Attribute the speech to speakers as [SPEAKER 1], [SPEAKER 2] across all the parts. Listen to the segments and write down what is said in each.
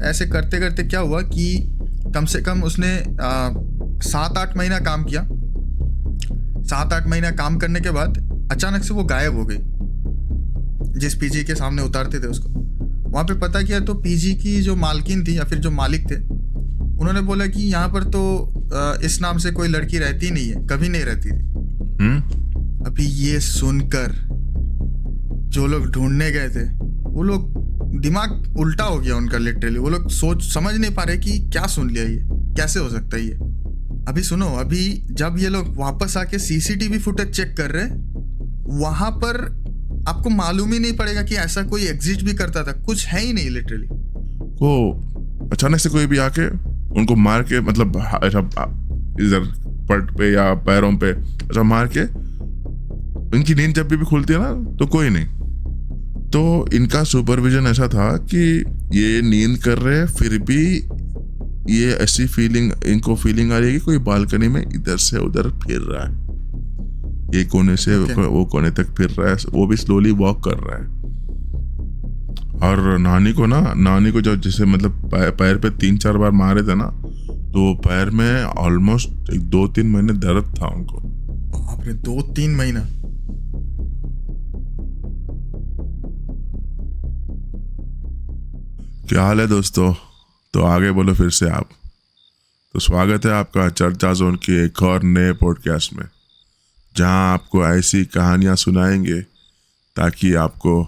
[SPEAKER 1] ऐसे करते करते क्या हुआ कि कम से कम उसने 7-8 महीना काम किया। 7-8 महीना काम करने के बाद अचानक से वो गायब हो गई। जिस पीजी के सामने उतारते थे उसको, वहाँ पे पता किया तो पीजी की जो मालकिन थी या फिर जो मालिक थे, उन्होंने बोला कि यहाँ पर तो इस नाम से कोई लड़की रहती नहीं है, कभी नहीं रहती थी। अभी ये सुनकर जो लोग ढूंढने गए थे वो लोग, दिमाग उल्टा हो गया उनका लिटरली। वो लोग समझ नहीं पा रहे कि क्या सुन लिया, ये कैसे हो सकता है ये। अभी सुनो, अभी जब ये लोग वापस आके सीसीटीवी फुटेज चेक कर रहे, वहां पर आपको मालूम ही नहीं पड़ेगा कि ऐसा कोई एग्जिस्ट भी करता था। कुछ है ही नहीं लिटरली।
[SPEAKER 2] वो अचानक से कोई भी आके उनको मार के, मतलब इधर पट पे या पैरों पे ऐसा मार के, इनकी नींद जब भी खुलती है ना तो कोई नहीं। तो इनका सुपरविजन ऐसा था कि ये नींद कर रहे हैं, फिर भी ये ऐसी इनको फीलिंग आ रही है कि कोई बालकनी में इधर से उधर फिर रहा है। ये कोने से वो कोने तक फिर रहा है, वो भी स्लोली वॉक कर रहा है। और नानी को जब जैसे मतलब पैर पे 3-4 बार मारे थे ना, तो पैर में ऑलमोस्ट 2-3 महीने दर्द था उनको।
[SPEAKER 1] बाप रे, 2-3 महीना।
[SPEAKER 2] क्या हाल है दोस्तों? तो आगे बोलो फिर से आप। तो स्वागत है आपका चर्चा जोन की एक और नए पॉडकास्ट में, जहां आपको ऐसी कहानियां सुनाएंगे ताकि आपको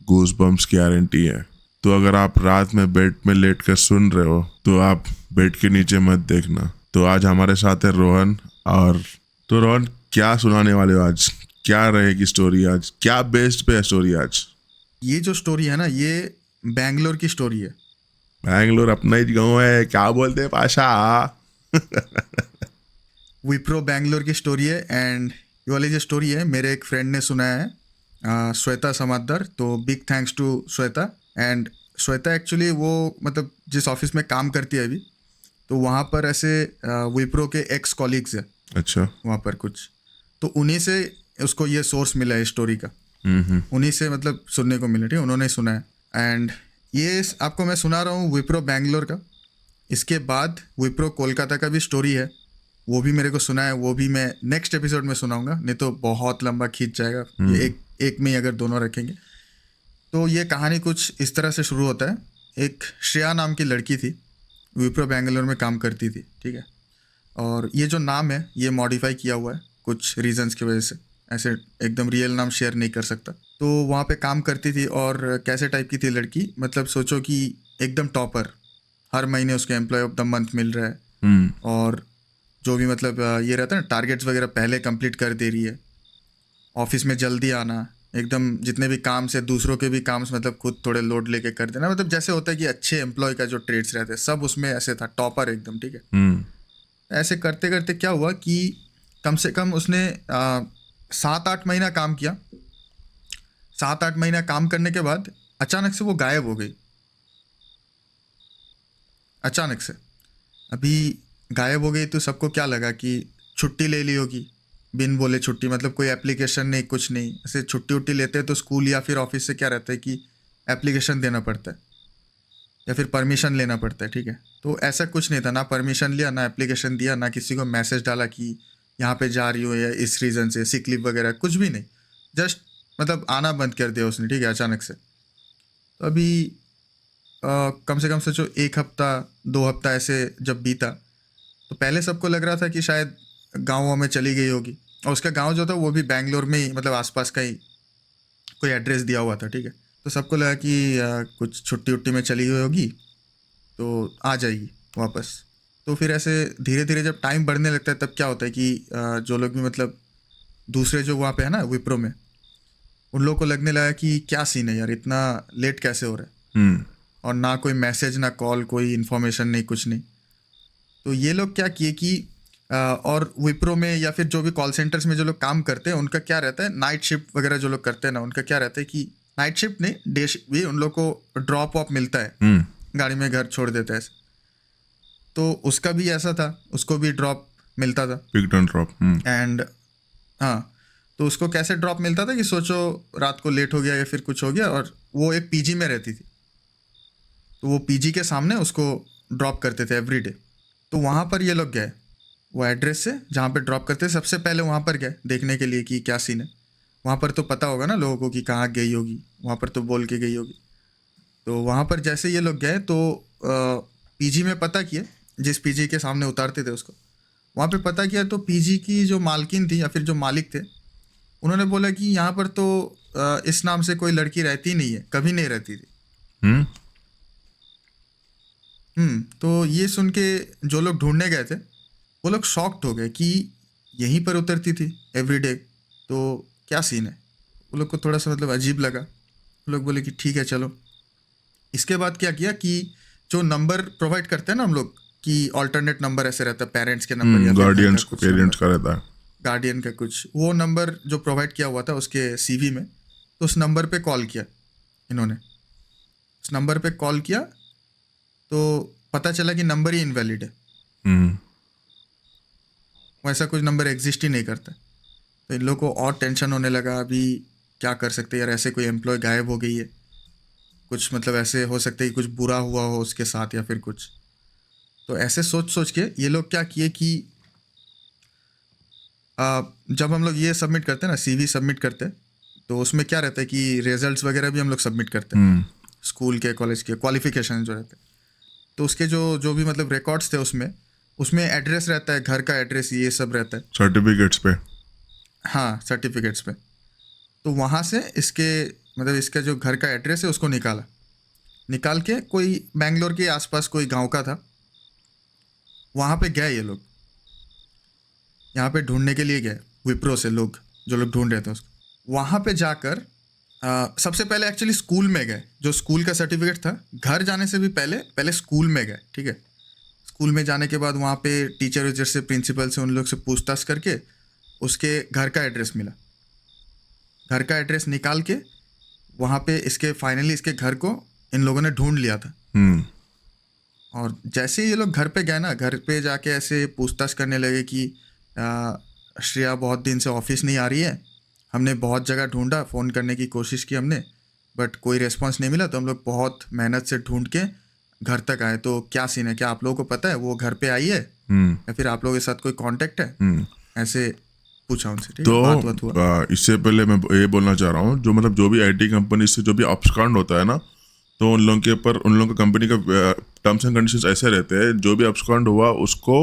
[SPEAKER 2] गूज बम्स की गारंटी है। तो अगर आप रात में बेड में लेट कर सुन रहे हो तो आप बेड के नीचे मत देखना। तो आज हमारे साथ है रोहन। और तो रोहन, क्या सुनाने वाले हो आज? क्या रहेगी स्टोरी आज? क्या बेस्ड पे है स्टोरी आज?
[SPEAKER 1] ये जो स्टोरी है ना, ये बैंगलोर की स्टोरी है।
[SPEAKER 2] बैंगलोर अपना ही गाँव है, क्या बोलते हैं पाशा?
[SPEAKER 1] विप्रो बैंगलोर की स्टोरी है। एंड ये वाली जो स्टोरी है मेरे एक फ्रेंड ने सुनाया है, श्वेता समादर। तो big thanks to Shweta. And Shweta actually वो मतलब जिस ऑफिस में काम करती है अभी, तो वहाँ पर ऐसे विप्रो के एक्स कॉलीग्स है।
[SPEAKER 2] अच्छा।
[SPEAKER 1] वहाँ पर कुछ तो उन्हीं से उसको ये सोर्स मिला है स्टोरी का। उन्हीं से मतलब सुनने को मिला, ठीक है, उन्होंने सुना है। एंड ये आपको मैं सुना रहा हूँ विप्रो बैंगलोर का। इसके बाद विप्रो कोलकाता का भी स्टोरी है, वो भी मेरे को सुना है। वो भी मैं नेक्स्ट एपिसोड में सुनाऊंगा, नहीं तो बहुत लंबा खींच जाएगा ये एक में ही अगर दोनों रखेंगे। तो ये कहानी कुछ इस तरह से शुरू होता है। एक श्रेया नाम की लड़की थी, विप्रो बैंगलोर में काम करती थी, ठीक है। और ये जो नाम है ये मॉडिफाई किया हुआ है कुछ रीजंस की वजह से, ऐसे एकदम रियल नाम शेयर नहीं कर सकता। तो वहाँ पे काम करती थी। और कैसे टाइप की थी लड़की, मतलब सोचो कि एकदम टॉपर, हर महीने उसको एम्प्लॉय ऑफ द मंथ मिल रहा है। और जो भी मतलब ये रहता है ना, टारगेट्स वगैरह पहले कंप्लीट कर दे रही है। ऑफिस में जल्दी आना, एकदम जितने भी काम से दूसरों के भी काम से मतलब खुद थोड़े लोड लेके कर देना, मतलब जैसे होता है कि अच्छे एम्प्लॉय का जो ट्रेड्स रहते हैं सब उसमें ऐसे था, टॉपर एकदम, ठीक है। ऐसे करते करते क्या हुआ कि कम से कम उसने 7-8 महीना काम किया। 7-8 महीना काम करने के बाद अचानक से वो गायब हो गई। अचानक से अभी गायब हो गई तो सबको क्या लगा कि छुट्टी ले ली होगी, बिन बोले छुट्टी, मतलब कोई एप्लीकेशन नहीं, कुछ नहीं। ऐसे छुट्टी उट्टी लेते हैं तो स्कूल या फिर ऑफिस से क्या रहता है कि एप्लीकेशन देना पड़ता है या फिर परमिशन लेना पड़ता है, ठीक है। तो ऐसा कुछ नहीं था, ना परमिशन लिया, ना एप्लीकेशन दिया, ना किसी को मैसेज डाला कि यहाँ पे जा रही हो या इस रीज़न से, सिक लीव वगैरह कुछ भी नहीं। जस्ट मतलब आना बंद कर दिया उसने, ठीक है, अचानक से। तो अभी कम से कम सोचो 1 हफ्ता 2 हफ्ता ऐसे जब बीता, तो पहले सबको लग रहा था कि शायद गाँव में चली गई होगी। और उसका गांव जो था वो भी बैंगलोर में ही, मतलब आसपास का ही कोई एड्रेस दिया हुआ था, ठीक है। तो सबको लगा कि कुछ छुट्टी उट्टी में चली गई होगी तो आ जाएगी वापस। तो फिर ऐसे धीरे धीरे जब टाइम बढ़ने लगता है तब क्या होता है कि जो लोग भी मतलब दूसरे जो वहाँ पे है ना विप्रो में, उन लोगों को लगने लगा कि क्या सीन है यार, इतना लेट कैसे हो रहा है। और ना कोई मैसेज, ना कॉल, कोई इन्फॉर्मेशन नहीं, कुछ नहीं। तो ये लोग क्या किए कि और विप्रो में या फिर जो भी कॉल सेंटर्स में जो लोग काम करते हैं उनका क्या रहता है, नाइट शिफ्ट वगैरह जो लोग करते हैं ना, उनका क्या रहता है कि नाइट शिफ्ट नहीं, डे शिफ्ट भी उन लोग को ड्रॉप ऑफ मिलता है, गाड़ी में घर छोड़ देता है। तो उसका भी ऐसा था, उसको भी ड्रॉप मिलता था,
[SPEAKER 2] पिक एंड ड्रॉप।
[SPEAKER 1] एंड हाँ, तो उसको कैसे ड्रॉप मिलता था कि सोचो रात को लेट हो गया या फिर कुछ हो गया, और वो एक पीजी में रहती थी। तो वो पीजी के सामने उसको ड्रॉप करते थे एवरीडे। तो वहाँ पर ये लोग गए, वो एड्रेस से जहाँ पे ड्रॉप करते सबसे पहले वहाँ पर गए देखने के लिए कि क्या सीन है। वहाँ पर तो पता होगा ना लोगों को कि कहाँ गई होगी, वहाँ पर तो बोल के गई होगी। तो वहाँ पर जैसे ये लोग गए तो पीजी में पता किया, जिस पीजी के सामने उतारते थे उसको, वहाँ पे पता किया तो पीजी की जो मालकिन थी या फिर जो मालिक थे, उन्होंने बोला कि यहाँ पर तो इस नाम से कोई लड़की रहती नहीं है, कभी नहीं रहती थी।
[SPEAKER 2] हम्म
[SPEAKER 1] तो ये सुन के जो लोग ढूंढने गए थे वो लोग शॉक्ड हो गए कि यहीं पर उतरती थी एवरीडे, तो क्या सीन है। वो लोग को थोड़ा सा मतलब अजीब लगा। वो लोग बोले कि ठीक है चलो। इसके बाद क्या किया कि जो नंबर प्रोवाइड करते हैं ना हम लोग कि ऑल्टरनेट नंबर ऐसे रहता है, पेरेंट्स के नंबर या फिर घर का
[SPEAKER 2] गार्डियंस
[SPEAKER 1] कुछ
[SPEAKER 2] पेरेंट्स
[SPEAKER 1] नंबर,
[SPEAKER 2] का रहता है।
[SPEAKER 1] गार्डियन का कुछ, वो नंबर जो प्रोवाइड किया हुआ था उसके सीवी में, तो उस नंबर पे कॉल किया इन्होंने। उस नंबर पे कॉल किया तो पता चला कि नंबर ही इनवैलिड है,
[SPEAKER 2] हम्म
[SPEAKER 1] वैसा कुछ नंबर एग्जिस्ट ही नहीं करता। तो इन लोगों को और टेंशन होने लगा, अभी क्या कर सकते हैं यार, ऐसे कोई एम्प्लॉय गायब हो गई है, कुछ मतलब ऐसे हो सकता है कि कुछ बुरा हुआ हो उसके साथ या फिर कुछ। तो ऐसे सोच सोच के ये लोग क्या किए कि जब हम लोग ये सबमिट करते हैं ना, सीवी सबमिट करते हैं, तो उसमें क्या रहता है कि रिजल्ट्स वगैरह भी हम लोग सबमिट करते हैं, स्कूल के कॉलेज के क्वालिफिकेशन जो रहते हैं। तो उसके जो जो भी मतलब रिकॉर्ड्स थे उसमें उसमें एड्रेस रहता है, घर का एड्रेस, ये सब रहता है।
[SPEAKER 2] सर्टिफिकेट्स पे।
[SPEAKER 1] हाँ, सर्टिफिकेट्स पे। तो वहाँ से इसके मतलब इसका जो घर का एड्रेस है उसको निकाल के कोई बैंगलोर के आसपास कोई गांव का था, वहाँ पे गए ये लोग, यहाँ पे ढूंढने के लिए गए विप्रो से लोग, जो लोग ढूंढ रहे थे उसको। वहाँ पे जाकर सबसे पहले एक्चुअली स्कूल में गए, जो स्कूल का सर्टिफिकेट था। घर जाने से भी पहले स्कूल में गए, ठीक है। स्कूल में जाने के बाद वहाँ पे टीचर वीचर से, प्रिंसिपल से, उन लोग से पूछताछ करके उसके घर का एड्रेस मिला। घर का एड्रेस निकाल के वहाँ पे इसके फाइनली इसके घर को इन लोगों ने ढूंढ लिया था। और जैसे ही ये लोग घर पे गए ना, घर पे जाके ऐसे पूछताछ करने लगे कि श्रेया बहुत दिन से ऑफिस नहीं आ रही है, हमने बहुत जगह ढूंढा, फ़ोन करने की कोशिश की हमने, बट कोई रेस्पॉन्स नहीं मिला, तो हम लोग बहुत मेहनत से ढूंढ के घर तक आए। तो क्या सीन है, क्या आप लोगों को पता है वो घर पे आई है या फिर आप लोगों के साथ कोई कांटेक्ट है? ऐसे पूछा उनसे, ठीक है। बात हुआ।
[SPEAKER 2] इससे पहले मैं ये बोलना चाह रहा हूँ, जो भी आईटी कंपनी से जो भी अपस्कांड होता है ना, तो उन लोगों के ऊपर, उन लोगों का कंपनी का टर्म्स एंड कंडीशंस ऐसे रहते हैं, जो भी अपस्कांड हुआ उसको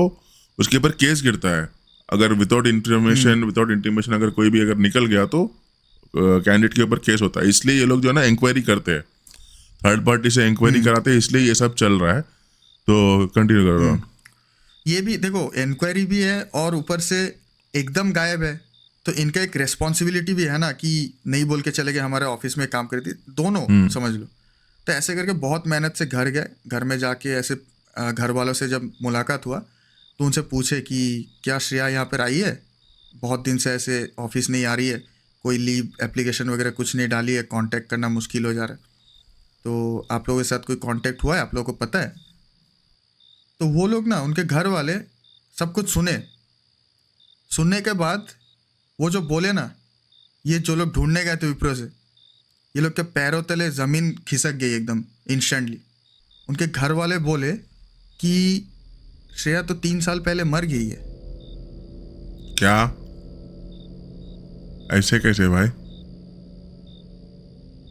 [SPEAKER 2] उसके ऊपर केस गिरता है। अगर विदाउट इंटीमेशन अगर कोई भी अगर निकल गया तो कैंडिडेट के ऊपर केस होता है। इसलिए ये लोग जो है ना इंक्वायरी करते हैं, थर्ड पार्टी से इंक्वायरी कराते हैं, इसलिए ये सब चल रहा है। तो कंटिन्यू कर रहा हूँ।
[SPEAKER 1] ये भी देखो, इंक्वायरी भी है और ऊपर से एकदम गायब है, तो इनका एक रेस्पॉन्सिबिलिटी भी है ना कि नहीं बोल के चले गए हमारे ऑफिस में काम करती, दोनों समझ लो। तो ऐसे करके बहुत मेहनत से घर गए। घर में जाके ऐसे घर वालों से जब मुलाकात हुआ तो उनसे पूछे कि क्या श्रेया यहाँ पर आई है, बहुत दिन से ऐसे ऑफिस नहीं आ रही है, कोई लीव एप्लीकेशन वगैरह कुछ नहीं डाली है, कांटेक्ट करना मुश्किल हो जा रहा है, तो आप लोगों के साथ कोई कांटेक्ट हुआ है, आप लोगों को पता है? तो वो लोग ना, उनके घर वाले सब कुछ सुनने के बाद वो जो बोले ना, ये जो लोग ढूंढने गए थे विप्रो से, ये लोग के पैरों तले ज़मीन खिसक गई एकदम इंस्टेंटली। उनके घर वाले बोले कि श्रेया तो 3 साल पहले मर गई है।
[SPEAKER 2] क्या? ऐसे कैसे भाई?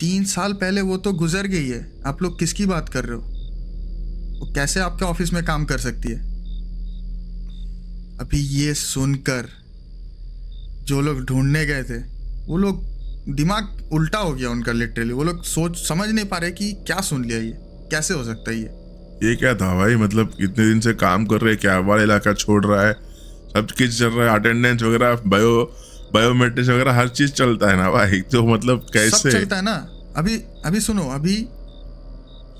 [SPEAKER 1] 3 साल पहले वो तो गुजर गई है, आप लोग किसकी बात कर रहे हो? वो कैसे आपके ऑफिस में काम कर सकती है? अभी ये सुनकर जो लोग ढूंढने गए थे वो लोग, दिमाग उल्टा हो गया उनका लिटरली। वो लोग समझ नहीं पा रहे कि क्या सुन लिया, ये कैसे हो सकता है
[SPEAKER 2] ये क्या था भाई? मतलब इतने दिन से काम कर रहे, क्या वाला इलाका छोड़ रहा है, सब चीज चल रहा है, अटेंडेंस वगैरह, बायोमेट्रिक्स वगैरह हर चीज चलता है ना भाई, तो मतलब कैसे
[SPEAKER 1] सब चलता है ना। अभी सुनो, अभी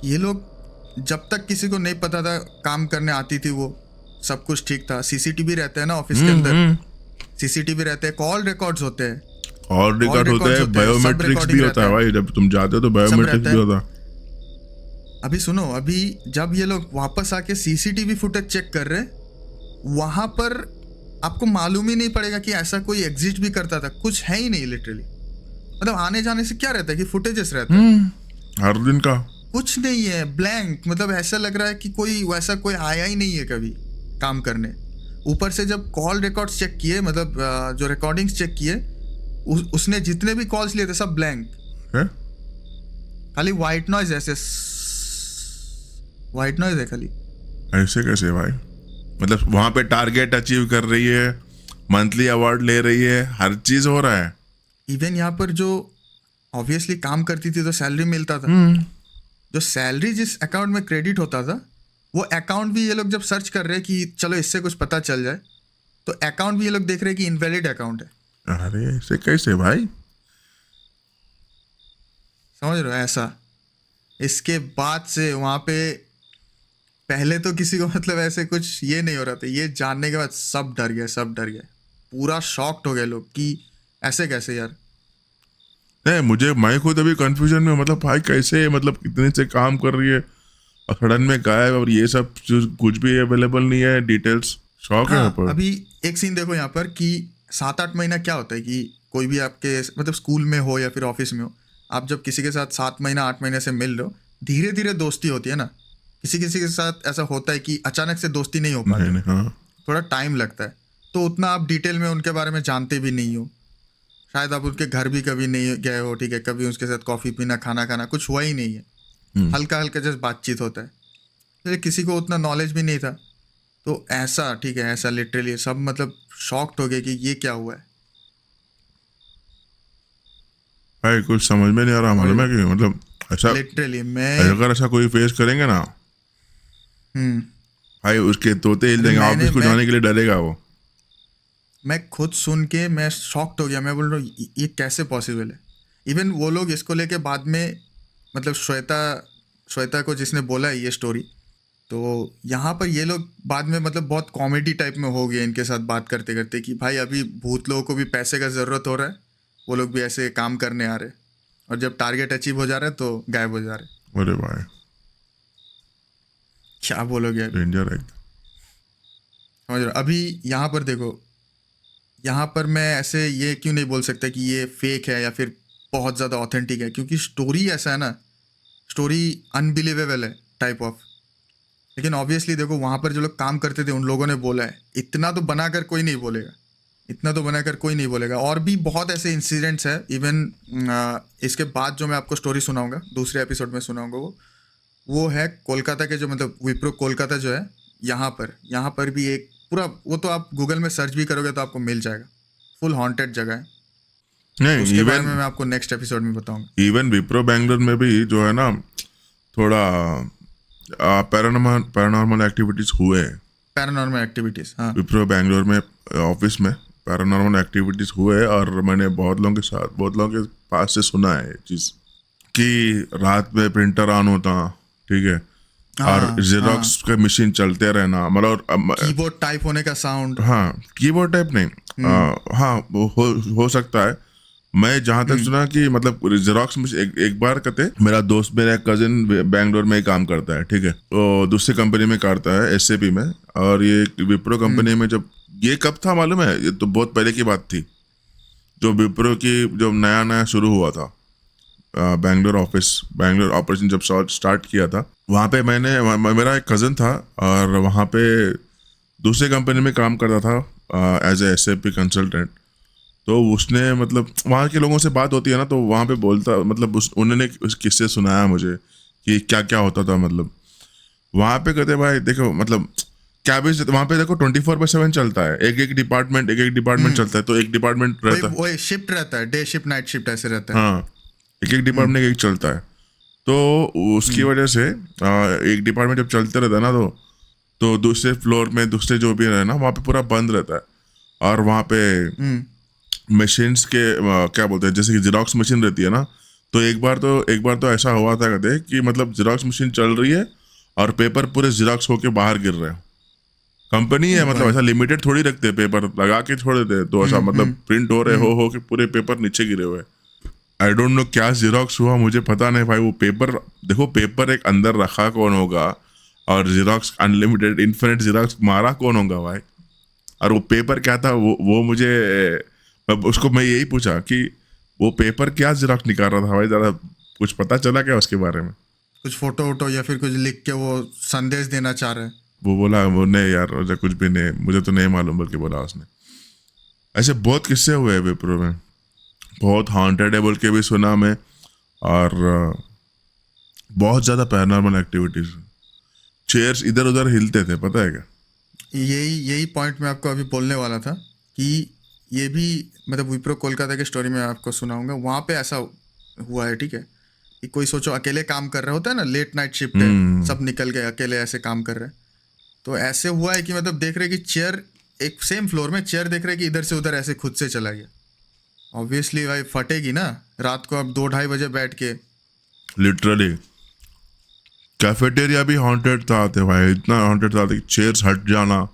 [SPEAKER 1] ये लोग जब तक किसी को नहीं पता था, काम करने आती थी वो, सब कुछ ठीक था। सीसीटीवी रहते हैं ना ऑफिस के अंदर, सीसीटीवी रहते हैं, कॉल रिकॉर्ड्स होते हैं,
[SPEAKER 2] और रिकॉर्ड होते हैं, बायोमेट्रिक्स भी होता है भाई, जब तुम जाते हो तो बायोमेट्रिक्स भी होता है।
[SPEAKER 1] अभी सुनो, अभी जब ये लोग वापस आके सीसीटीवी फुटेज चेक कर रहे, वहां पर आपको मालूम ही नहीं पड़ेगा कि ऐसा कोई एग्जिस्ट भी करता था, कुछ है ही नहीं लिटरली। मतलब आने जाने से क्या रहता है कि फुटेजेस रहता है
[SPEAKER 2] हर दिन का।
[SPEAKER 1] कुछ नहीं है, ब्लैंक, मतलब ऐसा लग रहा है कि कोई वैसा कोई आया ही नहीं है कभी काम करने। ऊपर से जब कॉल रिकॉर्ड्स चेक किए, मतलब जो रिकॉर्डिंग्स चेक किए, उसने जितने भी कॉल्स लिए थे सब ब्लैंक,
[SPEAKER 2] है?
[SPEAKER 1] खाली वाइट नॉइज, ऐसे वाइट नॉइज है खाली।
[SPEAKER 2] ऐसे कैसे भाई? मतलब वहां पे टारगेट अचीव कर रही है, मंथली अवार्ड ले रही है, हर चीज हो रहा है।
[SPEAKER 1] इवन यहाँ पर जो ऑब्वियसली काम करती थी तो सैलरी मिलता था, जो सैलरी जिस अकाउंट में क्रेडिट होता था वो अकाउंट भी ये लोग जब सर्च कर रहे हैं कि चलो इससे कुछ पता चल जाए, तो अकाउंट भी ये लोग देख रहे हैं कि इनवैलिड अकाउंट है।
[SPEAKER 2] अरे ऐसे कैसे भाई?
[SPEAKER 1] समझ रहे हो? ऐसा इसके बाद से वहाँ पे पहले तो किसी को मतलब ऐसे कुछ ये नहीं हो रहा था, ये जानने के बाद सब डर गए, सब डर गए, पूरा शॉक्ड हो गए लोग कि ऐसे कैसे यार।
[SPEAKER 2] नहीं, मुझे मैं खुद अभी कंफ्यूजन में, मतलब भाई कैसे, मतलब इतने से काम कर रही है और सडन में गायब, और ये सब कुछ भी अवेलेबल नहीं है डिटेल्स। शॉक है यहाँ
[SPEAKER 1] हाँ,
[SPEAKER 2] पर।
[SPEAKER 1] अभी एक सीन देखो यहाँ पर कि 7-8 महीना क्या होता है कि कोई भी आपके मतलब स्कूल में हो या फिर ऑफिस में हो, आप जब किसी के साथ 7 महीना 8 महीने से मिल रहे हो, धीरे धीरे दोस्ती होती है ना। किसी किसी के साथ ऐसा होता है कि अचानक से दोस्ती नहीं हो पाती,
[SPEAKER 2] नहीं, हाँ।
[SPEAKER 1] थोड़ा टाइम लगता है, तो उतना आप डिटेल में उनके बारे में जानते भी नहीं हो, शायद आप उनके घर भी कभी नहीं गए हो, ठीक है, कभी उसके साथ कॉफ़ी पीना, खाना खाना कुछ हुआ ही नहीं है, हल्का हल्का जस्ट बातचीत होता है, तो किसी को उतना नॉलेज भी नहीं था। तो ऐसा, ठीक है, ऐसा लिटरली सब मतलब शॉक्ड हो गए कि ये क्या हुआ है।
[SPEAKER 2] भाई कुछ समझ में नहीं आ रहा, मालूम है कि मतलब ऐसा,
[SPEAKER 1] लिटरली मैं
[SPEAKER 2] अगर ऐसा कोई फेस करेंगे ना भाई, उसके तोते हिल
[SPEAKER 1] अरे
[SPEAKER 2] जाएंगे, ऑफिस को जाने के लिए डरेगा वो।
[SPEAKER 1] मैं खुद सुन के मैं शॉक्ड हो गया, मैं बोल रहा हूँ ये कैसे पॉसिबल है। इवन वो लोग इसको लेके बाद में, मतलब श्वेता को जिसने बोला है ये स्टोरी, तो यहाँ पर ये लोग बाद में मतलब बहुत कॉमेडी टाइप में हो गए इनके साथ बात करते करते कि भाई अभी भूत लोगों को भी पैसे का ज़रूरत हो रहा है, वो लोग भी ऐसे काम करने आ रहे हैं, और जब टारगेट अचीव हो जा रहा है तो गायब हो जा रहे हैं।
[SPEAKER 2] अरे भाई
[SPEAKER 1] क्या बोलोगे अभी?
[SPEAKER 2] डेंजर है।
[SPEAKER 1] समझ रहे हो? अभी यहाँ पर देखो, यहाँ पर मैं ऐसे ये क्यों नहीं बोल सकता कि ये फेक है या फिर बहुत ज़्यादा ऑथेंटिक है, क्योंकि स्टोरी ऐसा है ना, स्टोरी अनबिलीवेबल है टाइप ऑफ। लेकिन ऑब्वियसली देखो वहाँ पर जो लोग काम करते थे उन लोगों ने बोला है, इतना तो बनाकर कोई नहीं बोलेगा, इतना तो बनाकर कोई नहीं बोलेगा। और भी बहुत ऐसे इंसिडेंट्स हैं, इवन इसके बाद जो मैं आपको स्टोरी सुनाऊंगा दूसरे एपिसोड में सुनाऊंगा, वो है कोलकाता के, जो मतलब विप्रो कोलकाता जो है, यहाँ पर भी एक पूरा, वो तो आप गूगल में सर्च भी करोगे तो आपको मिल जाएगा, फुल हॉन्टेड जगह है।
[SPEAKER 2] नहीं,
[SPEAKER 1] उसके बारे में
[SPEAKER 2] इवन
[SPEAKER 1] मैं आपको नेक्स्ट एपिसोड में बताऊंगा।
[SPEAKER 2] इवन विप्रो बैंगलोर में भी जो है ना, थोड़ा पैरानॉर्मल एक्टिविटीज हुए हैं।
[SPEAKER 1] पैरानॉर्मल एक्टिविटीज, हाँ।
[SPEAKER 2] विप्रो बैंगलोर में ऑफिस में पैरानॉर्मल एक्टिविटीज हुए, और मैंने बहुत लोगों के पास से सुना है ये चीज कि रात में प्रिंटर ऑन होता, ठीक है, और जेरोक्स का मशीन चलते रहना, मतलब
[SPEAKER 1] कीबोर्ड टाइप होने का साउंड।
[SPEAKER 2] हाँ, कीबोर्ड टाइप नहीं, हाँ वो हो सकता है। मैं जहाँ तक सुना कि मतलब जेरोक्स में एक बार कहते, मेरा दोस्त, मेरा कजिन बैंगलोर में ही काम करता है, ठीक है, तो दूसरी कंपनी में करता है, एसएपी में, और ये विप्रो कंपनी में जब ये कब था मालूम है, ये तो बहुत पहले की बात थी, जो विप्रो की जब नया शुरू हुआ था, बैंगलोर ऑपरेशन जब स्टार्ट किया था, वहाँ पे मेरा एक कज़न था, और वहाँ पे दूसरे कंपनी में काम करता था एज ए एसएपी कंसल्टेंट। तो उसने मतलब वहाँ के लोगों से बात होती है ना, तो वहाँ पे बोलता, मतलब उन्होंने उस किस्से सुनाया मुझे कि क्या क्या होता था। मतलब वहाँ पे कहते भाई देखो, मतलब क्या भी वहाँ पे देखो 24/7 चलता है, एक डिपार्टमेंट चलता है, तो एक डिपार्टमेंट रहता है,
[SPEAKER 1] वही शिफ्ट रहता है, डे शिफ्ट नाइट शिफ्ट ऐसे रहता है।
[SPEAKER 2] हाँ, एक डिपार्टमेंट एक चलता है। तो उसकी वजह से एक डिपार्टमेंट जब चलते रहता है ना, तो दूसरे फ्लोर में दूसरे जो भी रहे ना, वहाँ पे पूरा बंद रहता है, और वहाँ पे मशीन्स के क्या बोलते हैं, जैसे कि जेरोक्स मशीन रहती है ना, तो एक बार तो ऐसा हुआ था कहते कि मतलब जेरोक्स मशीन चल रही है और पेपर पूरे जेरोक्स होके बाहर गिर रहे हैं। कंपनी है, मतलब ऐसा लिमिटेड थोड़ी रखते हैं, पेपर लगा के छोड़ देते, तो ऐसा मतलब प्रिंट हो रहे हो के पूरे पेपर नीचे गिरे हुए। आई डोंट नो क्या जेरोक्स हुआ, मुझे पता नहीं भाई। वो पेपर देखो, पेपर एक अंदर रखा कौन होगा, और जेरोक्स अनलिमिटेड इन्फिनिट जेरोक्स मारा कौन होगा भाई। और वो पेपर क्या था, वो मुझे उसको मैं यही पूछा कि वो पेपर क्या जेरोक्स निकाल रहा था भाई, जरा कुछ पता चला क्या उसके बारे में?
[SPEAKER 1] कुछ फोटो वोटो या फिर कुछ लिख के वो संदेश देना चाह रहे हैं।
[SPEAKER 2] वो बोला वो नहीं यार मुझे कुछ भी नहीं, मुझे तो नहीं मालूम, बल्कि बोला उसने। ऐसे बहुत किस्से हुए हैं विप्रो में, बहुत हॉन्टेड है बोल के भी सुना मैं, और बहुत ज़्यादा पैरानॉर्मल एक्टिविटीज, चेयर्स इधर उधर हिलते थे, पता है क्या?
[SPEAKER 1] यही पॉइंट मैं आपको अभी बोलने वाला था कि ये भी मतलब विप्रो कोलकाता की स्टोरी में आपको सुनाऊंगा। वहाँ पे ऐसा हुआ है, ठीक है, कि कोई सोचो अकेले काम कर रहे होता है ना, लेट नाइट शिफ्ट है, सब निकल गए, अकेले ऐसे काम कर रहे हैं। तो ऐसे हुआ है कि मतलब देख रहे कि चेयर एक सेम फ्लोर में चेयर देख रहे कि इधर से उधर ऐसे खुद से चला गया। ऑब्वियसली भाई फटेगी ना, रात को अब 2-2:30 बजे बैठ के।
[SPEAKER 2] लिटरली कैफेटेरिया भी हॉन्टेड था थे भाई, इतना हॉन्टेड था कि चेयर्स हट जाना।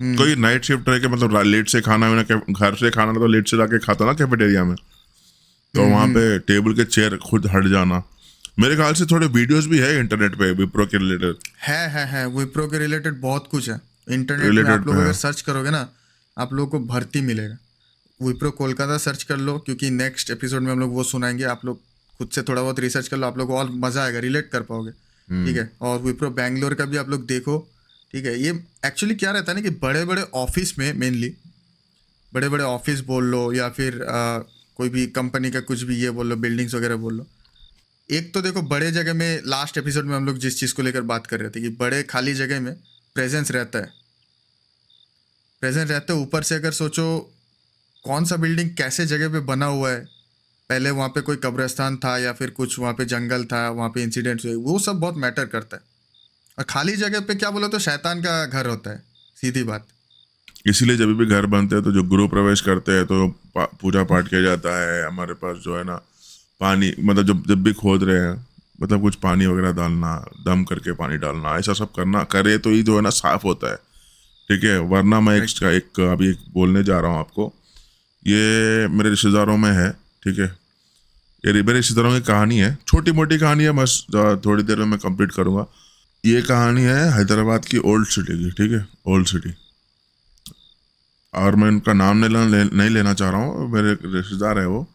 [SPEAKER 2] कोई नाइट शिफ्ट रह के मतलब लेट से खाना वाना घर से खाना तो लेट से जाके खाता ना कैफेटेरिया में, तो वहाँ पे टेबल के चेयर खुद हट जाना। मेरे ख्याल से थोड़े वीडियोस भी है इंटरनेट पे विप्रो के रिलेटेड।
[SPEAKER 1] है विप्रो के रिलेटेड बहुत कुछ है इंटरनेट में।
[SPEAKER 2] रिलेटेड
[SPEAKER 1] आप लोग
[SPEAKER 2] पे
[SPEAKER 1] अगर
[SPEAKER 2] है।
[SPEAKER 1] सर्च करोगे ना, आप लोगों को भर्ती मिलेगा। विप्रो कोलकाता सर्च कर लो, क्योंकि नेक्स्ट एपिसोड में हम लोग वो सुनाएंगे। आप लोग खुद से थोड़ा बहुत रिसर्च कर लो, आप लोग को और मज़ा आएगा, रिलेट कर पाओगे, ठीक है। और विप्रो बैंगलोर का भी आप लोग देखो, ठीक है। ये एक्चुअली क्या रहता है ना कि बड़े बड़े ऑफिस में, मेनली बड़े बड़े ऑफिस बोल लो या फिर कोई भी कंपनी का कुछ भी ये बोल लो, बिल्डिंग्स वगैरह बोल लो। एक तो देखो बड़े जगह में, लास्ट एपिसोड में हम लोग जिस चीज़ को लेकर बात कर रहे थे कि बड़े खाली जगह में प्रेजेंस रहता है, ऊपर से अगर सोचो कौन सा बिल्डिंग कैसे जगह पे बना हुआ है, पहले वहाँ पे कोई कब्रिस्तान था या फिर कुछ वहाँ पे जंगल था, वहाँ पे इंसिडेंट्स हुए, वो सब बहुत मैटर करता है। और खाली जगह पे क्या बोलो तो शैतान का घर होता है, सीधी बात।
[SPEAKER 2] इसीलिए जब भी घर बनते हैं तो जो गृह प्रवेश करते हैं तो पूजा पाठ किया जाता है। हमारे पास जो है ना पानी, मतलब जब भी खोद रहे हैं मतलब कुछ पानी वगैरह डालना, दम करके पानी डालना, ऐसा सब करना करे तो ये जो है ना साफ होता है, ठीक है। वरना मैं एक अभी एक बोलने जा रहा हूँ आपको, ये मेरे रिश्तेदारों में है, ठीक है। ये मेरे रिश्तेदारों की कहानी है, छोटी मोटी कहानी है, बस थोड़ी देर में मैं कंप्लीट करूँगा। ये कहानी है हैदराबाद की ओल्ड सिटी की, ठीक है, ओल्ड सिटी। और मैं उनका नाम नहीं लेना चाह रहा हूँ, मेरे रिश्तेदार है वो।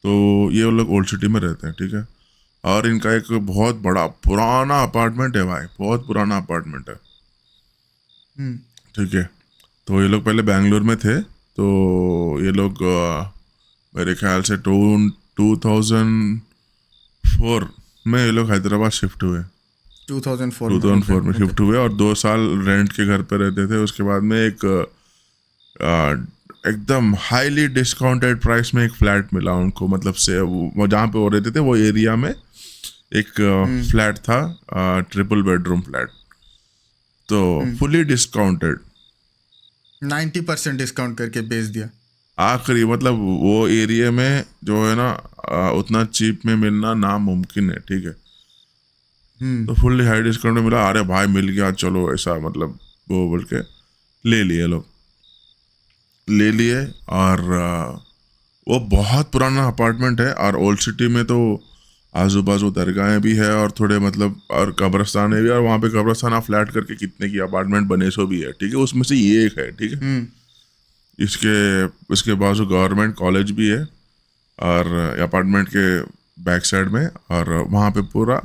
[SPEAKER 2] तो ये लोग ओल्ड सिटी में रहते हैं, ठीक है। और इनका एक बहुत बड़ा पुराना अपार्टमेंट है भाई, बहुत पुराना अपार्टमेंट है, ठीक है। तो ये लोग पहले बैंगलोर में थे, तो ये लोग मेरे ख्याल से 2004 में ये लोग हैदराबाद शिफ्ट हुए। 2004 में शिफ्ट हुए और 2 साल रेंट के घर पे रहते थे। उसके बाद में एक एकदम हाईली डिस्काउंटेड प्राइस में एक फ्लैट मिला उनको, मतलब से वो जहाँ पे वो रहते थे वो एरिया में एक फ्लैट था, ट्रिपल बेडरूम फ्लैट, तो फुली डिस्काउंटेड,
[SPEAKER 1] 90% डिस्काउंट करके बेच दिया
[SPEAKER 2] आखिरी। मतलब वो एरिया में जो है ना उतना चीप में मिलना नामुमकिन है, ठीक है। तो फुल्ली हाई डिस्काउंट में मिला, अरे भाई मिल गया चलो ऐसा, मतलब वो बोल के ले लिए लोग, ले लिए। और वो बहुत पुराना अपार्टमेंट है, और ओल्ड सिटी में तो आजू बाजू दरगाहें भी है और थोड़े मतलब और कब्रस्तान है भी, और वहाँ पे कब्रस्तान फ्लैट करके कितने की अपार्टमेंट बने सो भी है, ठीक है। उसमें से ये एक है, ठीक है। इसके बाजू गवर्नमेंट कॉलेज भी है, और अपार्टमेंट के बैक साइड में, और वहाँ पे पूरा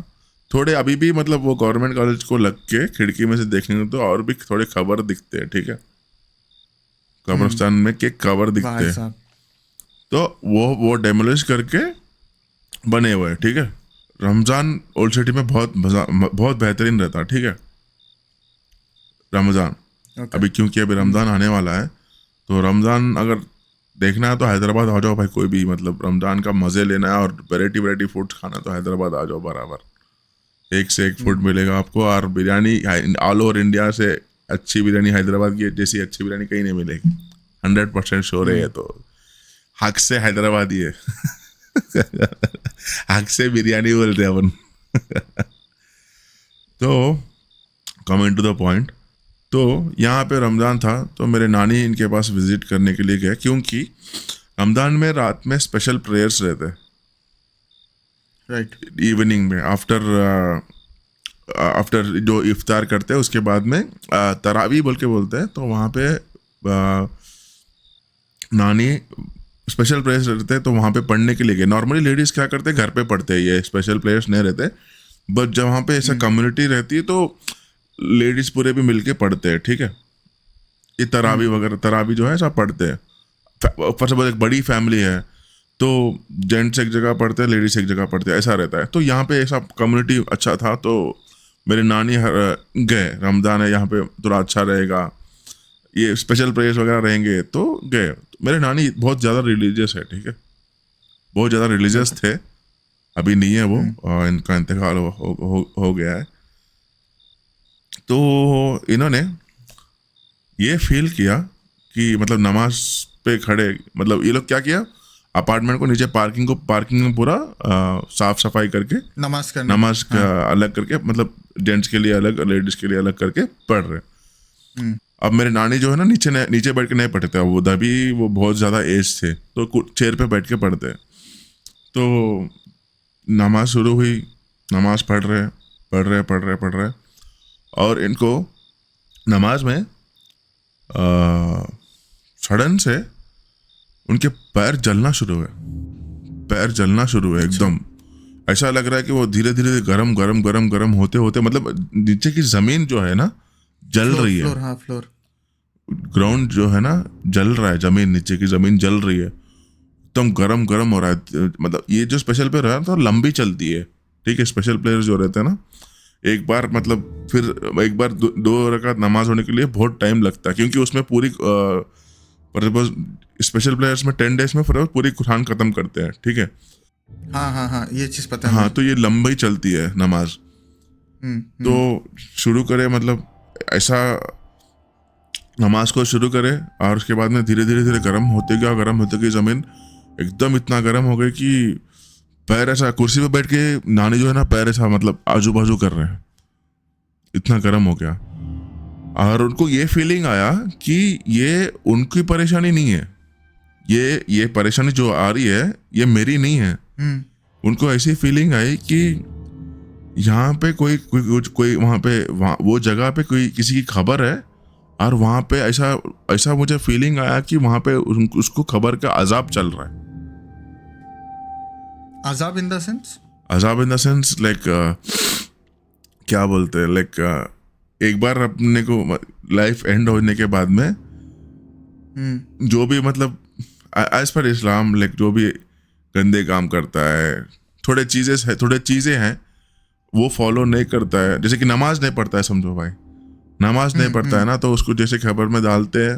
[SPEAKER 2] थोड़े अभी भी मतलब वो गवर्नमेंट कॉलेज को लग के खिड़की में से देखेंगे तो और भी थोड़े खबर दिखते हैं, ठीक है, कब्रस्तान में के कवर दिखते हैं। तो वो डेमोलिश करके बने हुए हैं, ठीक है। रमजान ओल्ड सिटी में बहुत बेहतरीन रहता, ठीक है, रमजान। अभी क्योंकि अभी रमजान आने वाला है, तो रमजान अगर देखना है तो हैदराबाद आ जाओ भाई, कोई भी मतलब रमजान का मजे लेना है और वैरायटी फूड्स खाना तो हैदराबाद आ जाओ बराबर, एक से एक फूड मिलेगा आपको। और बिरयानी ऑल ओवर इंडिया से अच्छी बिरयानी हैदराबाद की जैसी अच्छी बिरयानी कहीं नहीं मिलेगी, 100% श्योर है। तो हक से हैदराबादी है हक से बिरयानी बोलते हैं अपन तो कमिंग टू द पॉइंट, तो यहाँ पे रमज़ान था तो मेरे नानी इनके पास विजिट करने के लिए गए, क्योंकि रमज़ान में रात में स्पेशल प्रेयर्स रहते हैं,
[SPEAKER 1] राइट,
[SPEAKER 2] इवनिंग में आफ्टर जो इफ्तार करते हैं उसके बाद में तरावी बोल के बोलते हैं। तो वहाँ पे नानी स्पेशल प्लेयर्स रहते हैं तो वहाँ पे पढ़ने के लिए गए। नॉर्मली लेडीज़ क्या करते हैं घर पे पढ़ते हैं, ये स्पेशल प्लेयर्स नहीं रहते, बट जब वहाँ पे ऐसा कम्युनिटी रहती है तो लेडीज पूरे भी मिलके पढ़ते हैं, ठीक है। ये तरावी वगैरह, तरावी जो है सब पढ़ते हैं। फर्स्ट ऑफ ऑल एक बड़ी फैमिली है तो जेंट्स एक जगह पढ़ते हैं, लेडीज एक जगह पढ़ते हैं, ऐसा रहता है। तो यहाँ पे ऐसा कम्युनिटी अच्छा था, तो मेरे नानी गए, रमज़ान है यहाँ पे थोड़ा अच्छा रहेगा, ये स्पेशल प्रेयर्स वगैरह रहेंगे, तो गए। मेरे नानी बहुत ज़्यादा रिलीजियस है, ठीक है, बहुत ज़्यादा रिलीजियस थे। अभी नहीं है वो, इनका इंतकाल हो गया है। तो इन्होंने ये फील किया कि मतलब नमाज पे खड़े, मतलब ये लोग क्या किया, अपार्टमेंट को नीचे पार्किंग में पूरा साफ सफाई करके नमाज का अलग करके, मतलब जेंट्स के लिए अलग, लेडीज के लिए अलग करके पढ़ रहे। अब मेरे नानी जो है ना नीचे बैठ के नहीं पढ़ते, वो तभी वो बहुत ज़्यादा एज थे, तो चेयर पे बैठ के पढ़ते। तो नमाज शुरू हुई, नमाज पढ़ रहे, और इनको नमाज में सडन से उनके पैर जलना शुरू हुए एकदम। ऐसा लग रहा है कि वो धीरे धीरे गरम होते मतलब नीचे की जमीन जो है ना जल रही है,
[SPEAKER 1] फ्लोर
[SPEAKER 2] ग्राउंड जो है ना जल रहा है, जमीन नीचे की जमीन जल रही है, एकदम गरम हो रहा है। मतलब ये जो स्पेशल प्लेयर है तो लंबी चलती है, ठीक है। स्पेशल प्लेयर जो रहते हैं ना, एक बार मतलब फिर एक बार दो रकात नमाज होने के लिए बहुत टाइम लगता है, क्योंकि उसमें पूरी स्पेशल प्लेयर्स में 10 days में पूरी कुरान खत्म करते हैं, ठीक है।
[SPEAKER 1] हाँ ये चीज पता है।
[SPEAKER 2] हाँ, तो ये लंबी चलती है नमाज। तो शुरू करे, मतलब ऐसा नमाज को शुरू करे, और उसके बाद में धीरे धीरे गर्म होते गया जमीन, एकदम इतना गर्म हो गई कि पैर ऐसा, कुर्सी पे बैठ के नानी जो है ना पैर ऐसा मतलब आजू बाजू कर रहे हैं, इतना गर्म हो गया। और उनको ये फीलिंग आया कि ये उनकी परेशानी नहीं है, ये परेशानी जो आ रही है ये मेरी नहीं है। उनको ऐसी फीलिंग आई कि यहाँ पे कोई वो जगह पे कोई किसी की खबर है, और वहाँ पे ऐसा मुझे फीलिंग आया कि वहाँ पे उसको खबर का अजाब चल रहा है।
[SPEAKER 1] अजाब इन द सेंस
[SPEAKER 2] लाइक क्या बोलते हैं, लाइक एक बार अपने को लाइफ एंड होने के बाद में जो भी मतलब एज पर इस्लाम, लाइक जो भी गंदे काम करता है, थोड़े चीज़ें हैं वो फॉलो नहीं करता है, जैसे कि नमाज नहीं पढ़ता है, समझो भाई, नमाज नहीं पढ़ता है ना, तो उसको जैसे खबर में डालते हैं,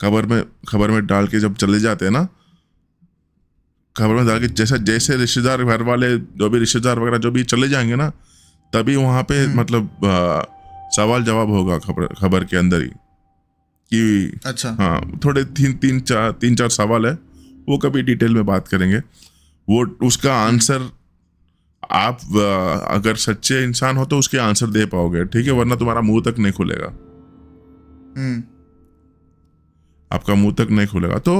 [SPEAKER 2] खबर में डाल के जब चले जाते हैं ना, खबर में डाल के जैसे रिश्तेदार, घर वाले, जो भी रिश्तेदार वगैरह जो भी चले जाएंगे ना, तभी वहाँ पे मतलब सवाल जवाब होगा खबर के अंदर ही कि
[SPEAKER 1] अच्छा,
[SPEAKER 2] हाँ, थोड़े तीन चार सवाल है, वो कभी डिटेल में बात करेंगे। वो उसका आंसर आप अगर सच्चे इंसान हो तो उसके आंसर दे पाओगे, ठीक है, वरना तुम्हारा मुंह तक नहीं खुलेगा, आपका मुंह तक नहीं खुलेगा। तो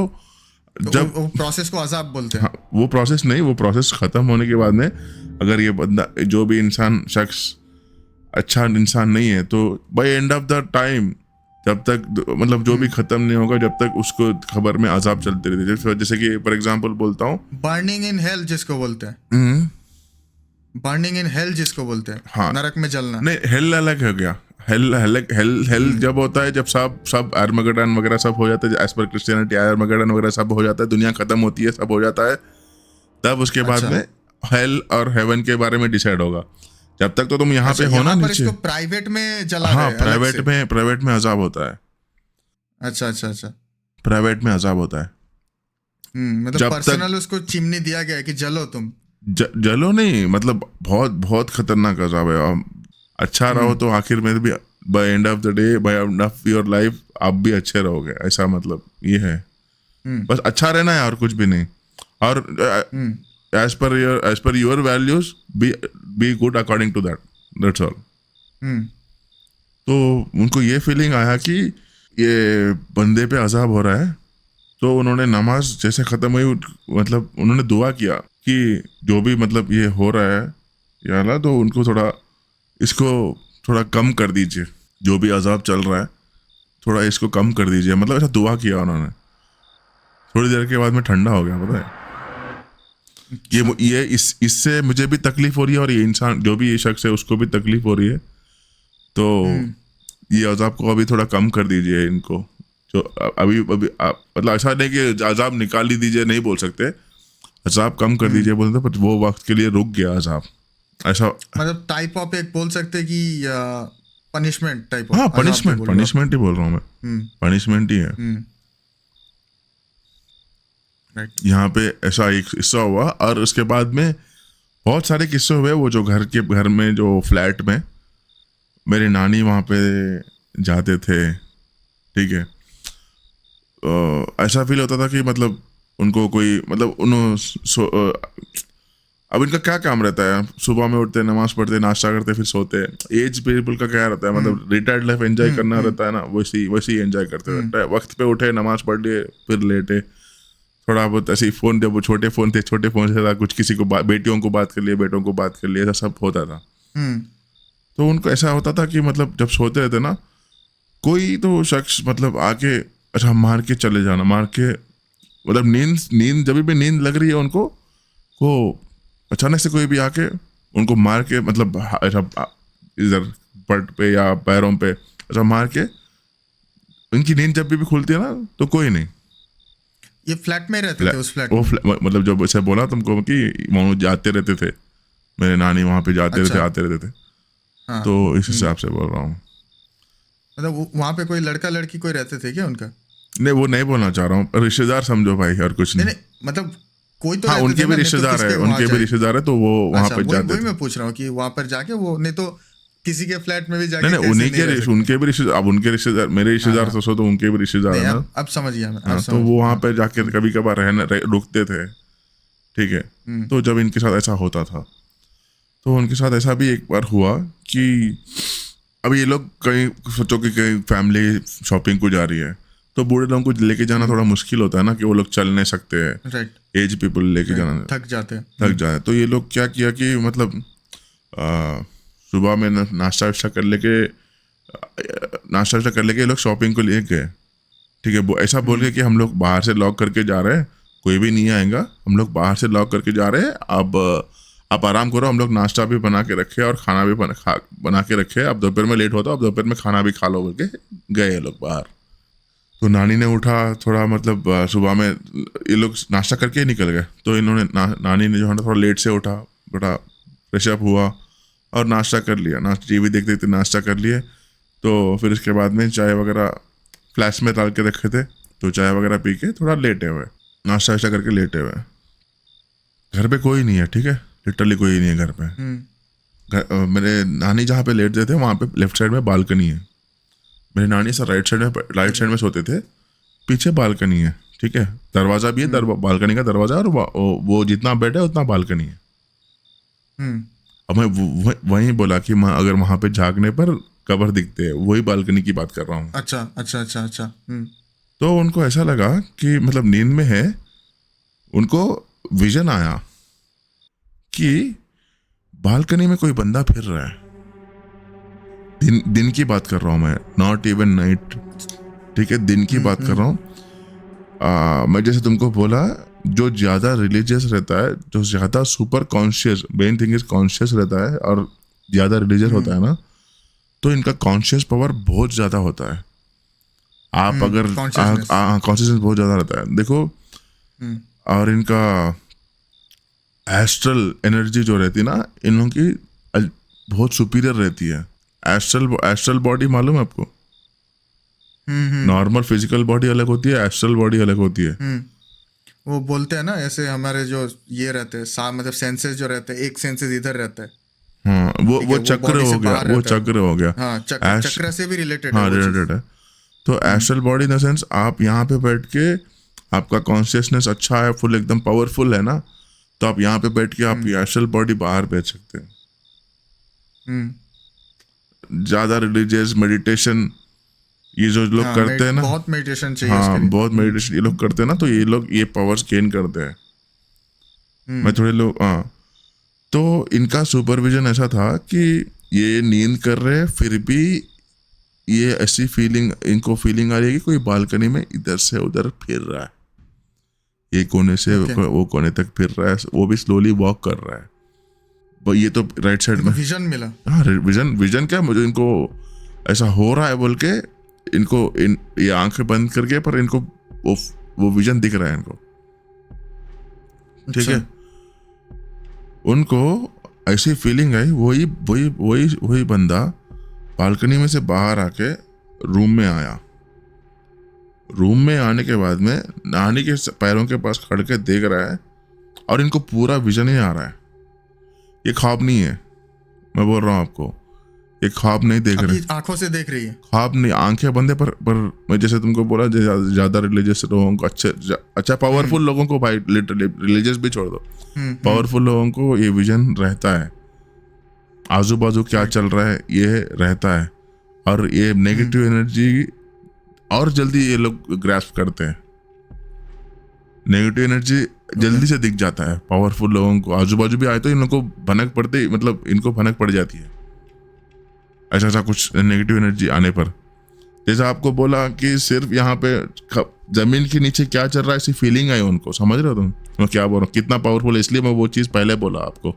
[SPEAKER 2] जब
[SPEAKER 1] वो प्रोसेस को अजाब बोलते हैं।
[SPEAKER 2] हाँ, वो प्रोसेस नहीं, वो प्रोसेस खत्म होने के बाद में अगर ये बंदा, जो भी इंसान, शख्स अच्छा इंसान नहीं है, तो by end of the time, जब तक मतलब जो भी खत्म नहीं होगा, जब तक उसको खबर में अजाब चलते रहते हैं। जैसे कि फॉर एग्जांपल बोलता हूँ,
[SPEAKER 1] बर्निंग इन हेल जिसको बोलते हैं, बर्निंग इन हेल जिसको बोलते हैं,
[SPEAKER 2] हाँ,
[SPEAKER 1] नरक में जलना।
[SPEAKER 2] नहीं, हेल अलग हो गया। हेल जब होता है, जब सब आर्मगेडन वगैरह सब हो जाता है, एज पर क्रिश्चियनिटी आर्मगेडन वगैरह सब हो जाता है, दुनिया खत्म होती है, सब हो जाता है, तब उसके बाद में हेल और हेवन के बारे में डिसाइड होगा। जब तक तो तुम यहाँ पे हो ना नीचे,
[SPEAKER 1] इसको प्राइवेट में जला
[SPEAKER 2] हाँ, प्राइवेट में अजाब होता है।
[SPEAKER 1] अच्छा,
[SPEAKER 2] प्राइवेट में अजाब होता है।
[SPEAKER 1] मतलब पर्सनल उसको चिमनी दिया गया है कि जलो तुम,
[SPEAKER 2] जलो नहीं, मतलब बहुत बहुत खतरनाक अजाब है। अच्छा रहो तो आखिर में भी by end of the day, by end of your life आप भी अच्छे रहोगे, ऐसा मतलब ये है। बस अच्छा रहना है और कुछ भी नहीं। और as per your values, be good according to that's all. तो उनको ये फीलिंग आया कि ये बंदे पे अजाब हो रहा है, तो उन्होंने नमाज जैसे खत्म हुई, मतलब उन्होंने दुआ किया कि जो भी मतलब ये हो रहा है या अल्लाह, तो उनको इसको थोड़ा कम कर दीजिए, जो भी अजाब चल रहा है थोड़ा इसको कम कर दीजिए, मतलब ऐसा दुआ किया उन्होंने। थोड़ी देर के बाद में ठंडा हो गया, पता है। ये इससे मुझे भी तकलीफ हो रही है और ये इंसान जो भी ये शख्स है उसको भी तकलीफ हो रही है। तो ये अजाब को अभी थोड़ा कम कर दीजिए इनको। जो अभी अभी मतलब ऐसा नहीं कि अजाब निकाल ही दीजिए, नहीं बोल सकते, अजाब कम कर दीजिए बोलते, पर वो वक्त के लिए रुक गया अजाब। ऐसा
[SPEAKER 1] मतलब टाइप ऑफ एक बोल सकते कि पनिशमेंट टाइप
[SPEAKER 2] हाँ,
[SPEAKER 1] ऑफ
[SPEAKER 2] पनिशमेंट ही बोल रहा हूँ मैं, पनिशमेंट ही है।
[SPEAKER 1] राइट।
[SPEAKER 2] यहाँ पे ऐसा एक किस्सा हुआ और उसके बाद में बहुत सारे किस्से हुए। वो जो घर में जो फ्लैट में मेरी नानी वहाँ पे जाते थे, ठीक है। ऐसा फील होता था कि मतलब उनको कोई मतलब अब इनका क्या काम रहता है, सुबह में उठते, नमाज पढ़ते, नाश्ता करते, फिर सोते। एज पीपल का क्या रहता है, मतलब रिटायर्ड लाइफ एंजॉय करना रहता है ना, वैसे ही एंजॉय करते रहता है। वक्त पे उठे, नमाज पढ़ लिए, फिर लेटे, थोड़ा बहुत ऐसे ही फ़ोन, जब वो छोटे फ़ोन थे, छोटे फ़ोन से था, कुछ किसी को बेटियों को बात कर लिए, बेटों को बात कर लिए, ऐसा सब होता था। तो उनको ऐसा होता था कि मतलब जब सोते रहते ना, कोई तो शख्स मतलब आके अच्छा मार के चले जाना, मार के मतलब नींद जब भी नींद लग रही है उनको, वो अचानक से कोई भी आके उनको मार के मतलब अच्छा इधर पट पे या पैरों पे अच्छा मार के, उनकी नींद जब भी खुलती है ना तो कोई नहीं।
[SPEAKER 1] ये फ्लैट में रहते थे, उस फ्लैट में?
[SPEAKER 2] मतलब जब ऐसे बोला तुमको कि मानो जाते रहते थे, मेरे नानी वहां पे जाते रहते, आते रहते थे।
[SPEAKER 1] हाँ।
[SPEAKER 2] तो इस हिसाब से बोल रहा हूँ।
[SPEAKER 1] मतलब वहां पे कोई लड़का लड़की कोई रहते थे क्या उनका?
[SPEAKER 2] नहीं, वो नहीं बोलना चाह रहा हूँ, रिश्तेदार समझो भाई, और कुछ नहीं।
[SPEAKER 1] मतलब कोई तो
[SPEAKER 2] हाँ,
[SPEAKER 1] रहते
[SPEAKER 2] उनके
[SPEAKER 1] थे
[SPEAKER 2] भी
[SPEAKER 1] ना, नहीं तो
[SPEAKER 2] रिश्तेदार है,
[SPEAKER 1] किसके
[SPEAKER 2] उनके भी
[SPEAKER 1] वहाँ
[SPEAKER 2] रिश्तेदार है, तो वो वहां पर जाते
[SPEAKER 1] वही
[SPEAKER 2] थे।
[SPEAKER 1] मैं पूछ रहा हूँ कि वहां पर जाके वो, नहीं तो किसी के फ्लैट में भी जाके
[SPEAKER 2] नहीं,
[SPEAKER 1] कैसे
[SPEAKER 2] उन्हीं
[SPEAKER 1] नहीं रह
[SPEAKER 2] के
[SPEAKER 1] सकते?
[SPEAKER 2] उनके भी रिश्तेदार, अब उनके रिश्तेदार मेरे रिश्तेदार तो उनके भी रिश्तेदार
[SPEAKER 1] नहीं,
[SPEAKER 2] है ना।
[SPEAKER 1] अब समझ गया मैं,
[SPEAKER 2] हाँ, तो वो वहां पे जाके कभी कभार रुकते थे, ठीक है। तो जब इनके साथ ऐसा होता था, तो उनके साथ ऐसा भी एक बार हुआ कि अब ये लोग कहीं, सोचो कि कहीं फैमिली शॉपिंग को जा रही है, तो बूढ़े लोगों को लेके जाना थोड़ा मुश्किल होता है ना, कि वो लोग चल नहीं सकते हैं।
[SPEAKER 1] राइट।
[SPEAKER 2] एज पीपल लेके जाना,
[SPEAKER 1] थक जाते हैं।
[SPEAKER 2] थक जाए। तो ये लोग क्या किया कि मतलब सुबह में नाश्ता वाश्ता कर लेके ये लोग शॉपिंग को ले गए, ठीक है। वो ऐसा बोल के कि हम लोग बाहर से लॉक करके जा रहे हैं, कोई भी नहीं आएगा, हम लोग बाहर से लॉक करके जा रहे हैं, अब आप आराम करो, हम लोग नाश्ता भी बना के रखे और खाना भी बना के रखे, अब दोपहर में लेट होता, अब दोपहर में खाना भी खा लो बोल के गए ये लोग बाहर। तो नानी ने उठा थोड़ा, मतलब सुबह में ये लोग नाश्ता करके ही निकल गए, तो इन्होंने नानी ने जो है ना थोड़ा लेट से उठा, थोड़ा फ्रेशअप हुआ और नाश्ता कर लिया, टीवी देखते देखते नाश्ता कर लिए। तो फिर इसके बाद में चाय वगैरह फ्लैश में डाल के रखे थे, तो चाय वगैरह पी के थोड़ा लेटे हुए, नाश्ता वाश्ता करके लेटे हुए। घर पे कोई नहीं है, ठीक है, लिटरली कोई नहीं है घर पे। मेरे नानी जहाँ पे लेटते थे वहाँ पे लेफ्ट साइड में बालकनी है, मेरी नानी सर राइट साइड में सोते थे, पीछे बालकनी है, ठीक है, दरवाजा भी है, बालकनी का दरवाजा, और वो जितना बेड है उतना बालकनी है। अब मैं वही बोला कि अगर वहां पे झाँकने पर कबर दिखते हैं, वही बालकनी की बात कर रहा हूँ।
[SPEAKER 1] अच्छा अच्छा अच्छा अच्छा।
[SPEAKER 2] तो उनको ऐसा लगा कि मतलब नींद में है, उनको विजन आया कि बालकनी में कोई बंदा फिर रहा है। दिन की बात कर रहा हूँ मैं, नॉट इवन नाइट, ठीक है, दिन की बात कर रहा हूँ। मैं जैसे तुमको बोला, जो ज्यादा रिलीजियस रहता है, जो ज्यादा super conscious, main thing is conscious रहता है, और ज्यादा रिलीजियस होता है ना, तो इनका कॉन्शियस पावर बहुत ज्यादा होता है। आप अगर कॉन्शियसनेस बहुत ज्यादा रहता है, देखो। और इनका एस्ट्रल एनर्जी जो रहती है ना, इन लोगों की बहुत सुपीरियर रहती है। एस्ट्रल बॉडी मालूम है आपको? नॉर्मल फिजिकल बॉडी अलग होती है, एस्ट्रल बॉडी अलग होती है।
[SPEAKER 1] वो बोलते हैं ना, ऐसे हमारे जो ये रहते हैं, मतलब सेंसेस जो रहते हैं, एक सेंसेस इधर रहता है।
[SPEAKER 2] हाँ, वो चक्र हो गया, वो चक्र हो गया।
[SPEAKER 1] हाँ, चक्र से भी रिलेटेड है।
[SPEAKER 2] हाँ, रिलेटेड है। तो astral body in the sense, आप यहाँ पे बैठ के, आपका कॉन्शियसनेस अच्छा है, फुल एकदम पावरफुल है ना, तो आप यहाँ पे बैठ के आप एस्ट्रल बॉडी बाहर भेज सकते हैं। ज्यादा रिलीजियस मेडिटेशन ये जो लोग करते हैं ना,
[SPEAKER 1] बहुत मेडिटेशन चाहिए।
[SPEAKER 2] हाँ, बहुत मेडिटेशन ये लोग करते हैं ना, तो ये लोग ये पावर्स गेन करते हैं। मैं थोड़े लोग, हाँ, तो इनका सुपरविजन ऐसा था कि ये नींद कर रहे हैं, फिर भी ये ऐसी इनको फीलिंग आ रही है कि कोई बालकनी में इधर से उधर फिर रहा है। एक कोने से
[SPEAKER 1] Okay.
[SPEAKER 2] वो कोने तक फिर रहा है, वो भी स्लोली वॉक कर रहा है। ये तो राइट साइड में
[SPEAKER 1] विजन मिला।
[SPEAKER 2] हाँ विजन विजन क्या, मुझे इनको ऐसा हो रहा है बोल के इनको ये आंखें बंद करके, पर इनको वो विजन दिख रहा है इनको, ठीक है। उनको ऐसी फीलिंग आई, वही वही वही वही बंदा बालकनी में से बाहर आके रूम में आया। रूम में आने के बाद में नानी के पैरों के पास खड़ के देख रहा है और इनको पूरा विजन ही आ रहा है। ये ख्वाब नहीं है, मैं बोल रहा हूँ आपको, ये ख्वाब नहीं देख रहे,
[SPEAKER 1] आंखों से देख रही है,
[SPEAKER 2] ख्वाब नहीं, आंखें बंद है। पर मैं जैसे तुमको बोला, ज्यादा रिलीजियस लोगों को, अच्छा पावरफुल लोगों को, भाई लिटरली रिलीजियस भी छोड़ दो, पावरफुल लोगों को ये विजन रहता है, आजू बाजू क्या चल रहा है ये रहता है, और ये नेगेटिव एनर्जी और जल्दी ये लोग ग्रैस्प करते हैं। नेगेटिव एनर्जी जल्दी से दिख जाता है पावरफुल लोगों को, आजू बाजू भी आए तो इन लोगों को भनक पड़ते, मतलब इनको भनक पड़ जाती है ऐसा कुछ नेगेटिव एनर्जी आने पर। जैसा आपको बोला कि सिर्फ यहाँ पे जमीन के नीचे क्या चल रहा है ऐसी फीलिंग आई उनको, समझ रहे हो तुम मैं क्या बोल रहा हूँ, कितना पावरफुल है, इसलिए मैं वो चीज पहले बोला आपको।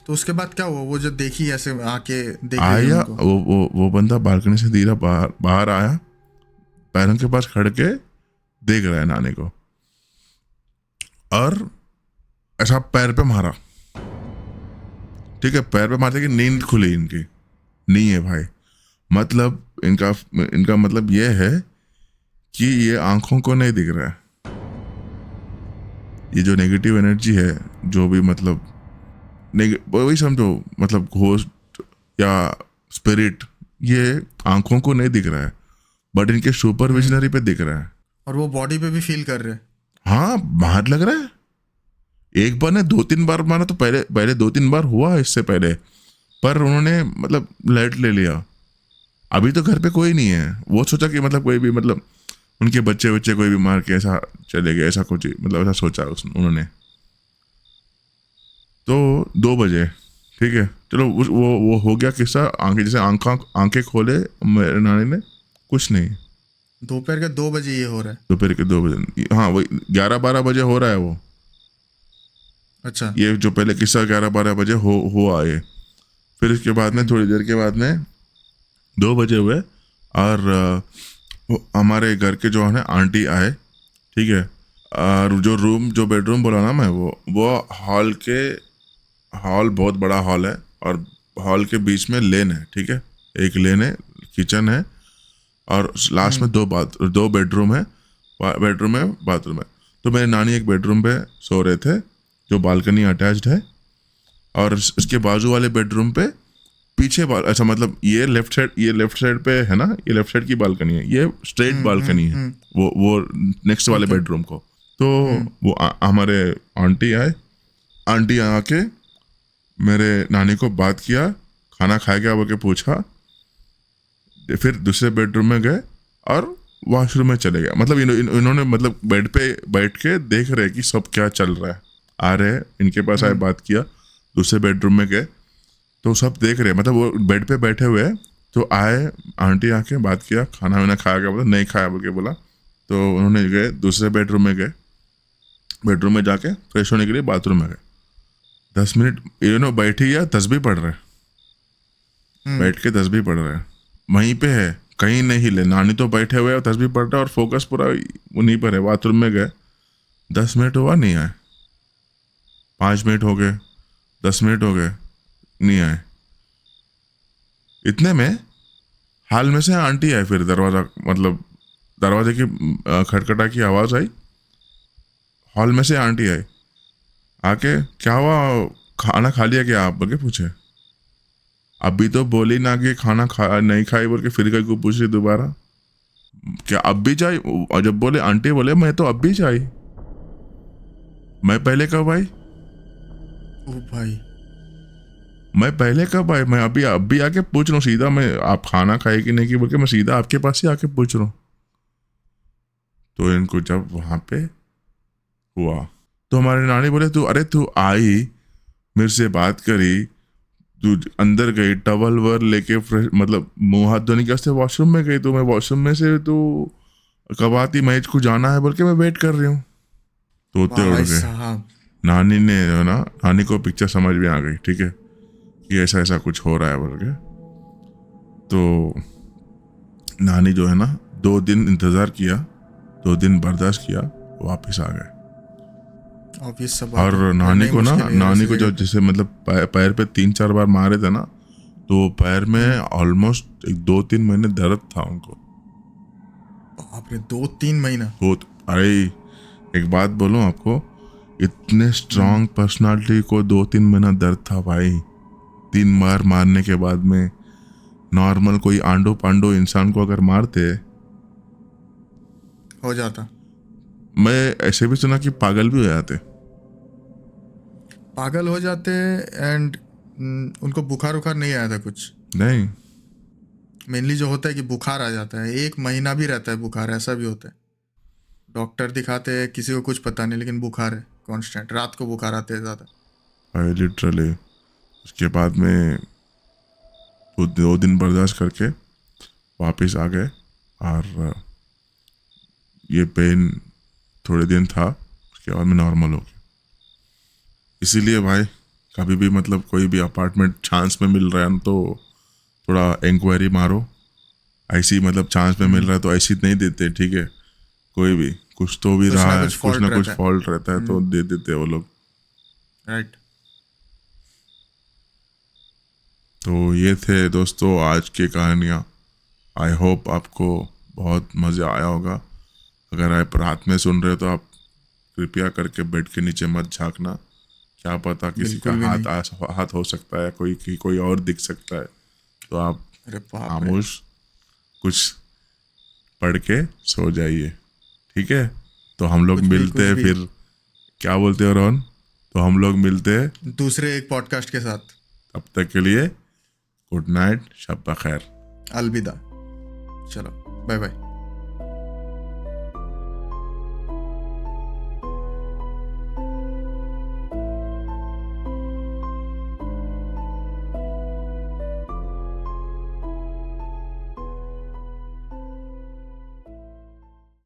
[SPEAKER 1] तो उसके बाद क्या हुआ, वो जो देखी ऐसे आके देख
[SPEAKER 2] आया वो बंदा बालकनी से धीरे बाहर आया, पैरों के पास खड़ के देख रहा है नानी को, और ऐसा पैर पे मारा, ठीक है, पैर पे मारते कि नींद खुली इनकी नहीं है भाई। मतलब इनका मतलब ये है कि ये आंखों को नहीं दिख रहा है, ये जो नेगेटिव एनर्जी है, जो भी मतलब वही समझो, मतलब घोस्ट या स्पिरिट, ये आंखों को नहीं दिख रहा है, बट इनके सुपरविजनरी पे दिख रहा है,
[SPEAKER 1] और वो बॉडी पे भी फील कर रहे हैं।
[SPEAKER 2] हाँ बाहर लग रहा है, एक बार ने 2-3 बार मारा, तो पहले 2-3 बार हुआ इससे पहले, पर उन्होंने मतलब लाइट ले लिया। अभी तो घर पे कोई नहीं है, वो सोचा कि मतलब कोई भी, मतलब उनके बच्चे कोई भी मार के ऐसा चले गए, ऐसा कुछ मतलब ऐसा सोचा उन्होंने। तो 2 बजे, ठीक है, चलो वो हो गया किस्सा। आंखें जैसे आंखें खोले मेरे नानी ने, कुछ नहीं।
[SPEAKER 1] दोपहर के 2 बजे ये हो रहा है,
[SPEAKER 2] दोपहर के 2 बजे, हाँ वही 11-12 बजे हो रहा है वो।
[SPEAKER 1] अच्छा,
[SPEAKER 2] ये जो पहले किस्सा 11-12 बजे हुआ ये, फिर इसके बाद में थोड़ी देर के बाद में 2 बजे हुए, और हमारे घर के जो है आंटी आए, ठीक है, और जो बेडरूम बोला ना मैं, वो हॉल बहुत बड़ा हॉल है, और हॉल के बीच में लेन है, ठीक है, एक लेन है, किचन है, और लास्ट में 2 बेडरूम है, बेडरूम है, बाथरूम है। तो मेरे नानी एक बेडरूम पे सो रहे थे, जो बालकनी अटैच्ड है, और इसके बाजू वाले बेडरूम पे पीछे अच्छा मतलब ये लेफ्ट साइड पे है ना, ये लेफ्ट साइड की बालकनी है, ये स्ट्रेट बालकनी है, वो नेक्स्ट वाले बेडरूम को। तो वो हमारे आंटी आके मेरे नानी को बात किया, खाना खाया क्या बोल के पूछा, फिर दूसरे बेडरूम में गए और वॉशरूम में चले गए। मतलब इन्होंने मतलब बेड पे बैठ के देख रहे कि सब क्या चल रहा है, आ रहे इनके पास आए, बात किया, दूसरे बेडरूम में गए तो सब देख रहे, मतलब वो बेड पे बैठे हुए हैं, तो आए आंटी आके बात किया, खाना वाना खाया क्या, बोला नहीं खाया बोल के बोला, तो उन्होंने गए दूसरे बेडरूम में गए, बेडरूम में जाके फ्रेश होने के लिए बाथरूम में गए। 10 मिनट बैठे या तस्बीह पढ़ रहे, बैठ के तस्बीह पढ़ रहे, वहीं पे है, कहीं नहीं हिले। नानी तो बैठे हुए और तस्बीह पढ़ रहे और फोकस पूरा उन्हीं पर है। बाथरूम में गए, 10 मिनट हुआ नहीं आए, 5 मिनट हो गए, 10 मिनट हो गए, नहीं आए। इतने में हाल में से आंटी आई, फिर दरवाजे की खटखटा की आवाज आई, हॉल में से आंटी आई, आके क्या हुआ, खाना खा लिया क्या आप बोल के पूछे। अभी तो बोली ना कि खाना नहीं खाई बोल के, फिर कहीं को पूछ रही दोबारा, क्या अब भी चाहिए। और जब बोले आंटी बोले मैं तो अब भी चाहिए, मैं पहले कब आई,
[SPEAKER 1] ओ भाई
[SPEAKER 2] मैं पहले कब आई, मैं अभी आके पूछ रहा हूँ सीधा, मैं आप खाना खाए कि नहीं कि बोल के मैं सीधा आपके पास ही आके पूछ रहा हूँ। तो इनको जब वहां पे हुआ तो हमारे नानी बोले तू आई, मेरे से बात करी, तू अंदर गई, टवल वर लेके फ्रेश मतलब मुंह हाथ धोने के वास्ते वॉशरूम में गई, तो मैं वॉशरूम में से तू कब आती, मैं इसको जाना है बोल के मैं वेट कर रही हूँ। तोते उड़
[SPEAKER 1] भाई
[SPEAKER 2] गए।
[SPEAKER 1] साहब।
[SPEAKER 2] नानी ने जो है ना, नानी को पिक्चर समझ में आ गई, ठीक है, कि ऐसा ऐसा कुछ हो रहा है बोल के। तो नानी जो है ना 2 दिन इंतज़ार किया, 2 दिन बर्दाश्त किया, वापस आ गए।
[SPEAKER 1] ऑब्वियस सा बात
[SPEAKER 2] और
[SPEAKER 1] है,
[SPEAKER 2] नानी
[SPEAKER 1] रहना ही
[SPEAKER 2] को ना,
[SPEAKER 1] मुश्किल है
[SPEAKER 2] नानी
[SPEAKER 1] ऐसी
[SPEAKER 2] को
[SPEAKER 1] जगह
[SPEAKER 2] जब
[SPEAKER 1] पे।
[SPEAKER 2] जैसे मतलब पैर पे 3-4 बार मारे थे ना, तो पैर में ऑलमोस्ट 2-3 महीने दर्द था उनको।
[SPEAKER 1] बाप रे, 2-3 महीना।
[SPEAKER 2] तो अरे एक बात बोलूं आपको, इतने स्ट्रांग पर्सनालिटी को 2-3 महीना दर्द था भाई। 3 बार मारने के बाद में नॉर्मल कोई आंडो पांडो इंसान को अगर मारते,
[SPEAKER 1] हो जाता।
[SPEAKER 2] मैं ऐसे भी सुना कि पागल भी हो जाते।
[SPEAKER 1] पागल हो जाते। एंड उनको बुखार उखार नहीं आया था कुछ।
[SPEAKER 2] नहीं,
[SPEAKER 1] मेनली जो होता है कि बुखार आ जाता है, 1 महीना भी रहता है बुखार, ऐसा भी होता है। डॉक्टर दिखाते हैं, किसी को कुछ पता नहीं, लेकिन बुखार है कांस्टेंट, रात को बुखार आते हैं ज़्यादा।
[SPEAKER 2] भाई लिटरली। उसके बाद में वो 2 दिन बर्दाश्त करके वापस आ गए। और ये पेन थोड़े दिन था, उसके बाद में नॉर्मल हो गया। इसीलिए भाई कभी भी मतलब कोई भी अपार्टमेंट चांस में मिल रहा है ना, तो थोड़ा इंक्वायरी मारो। ऐसी मतलब चांस में मिल रहा है तो ऐसी नहीं देते, ठीक है। कोई भी कुछ तो भी
[SPEAKER 1] कुछ ना
[SPEAKER 2] रहा है,
[SPEAKER 1] कुछ
[SPEAKER 2] कुछ
[SPEAKER 1] फॉल्ट
[SPEAKER 2] ना कुछ
[SPEAKER 1] रहता है।
[SPEAKER 2] फॉल्ट रहता है तो दे देते हैं वो लोग।
[SPEAKER 1] राइट।
[SPEAKER 2] तो ये थे दोस्तों आज की कहानियाँ। आई होप आपको बहुत मज़ा आया होगा। अगर आप रात में सुन रहे हो तो आप कृपया करके बेड के नीचे मत झांकना। क्या पता किसी का
[SPEAKER 1] बिल्कुल भी नहीं।
[SPEAKER 2] हाथ हो सकता है, कोई और दिख सकता है। तो आप
[SPEAKER 1] अरे बाप रे।
[SPEAKER 2] खामोश कुछ पढ़ के सो जाइए, ठीक है। तो हम लोग
[SPEAKER 1] कुछ भी
[SPEAKER 2] मिलते
[SPEAKER 1] कुछ
[SPEAKER 2] हैं
[SPEAKER 1] भी।
[SPEAKER 2] फिर। क्या बोलते हो रोहन? तो हम लोग मिलते हैं।
[SPEAKER 1] दूसरे एक पॉडकास्ट के साथ।
[SPEAKER 2] तब तक के लिए गुड नाइट, शब बखैर।
[SPEAKER 1] अलविदा। चलो, बाय बाय।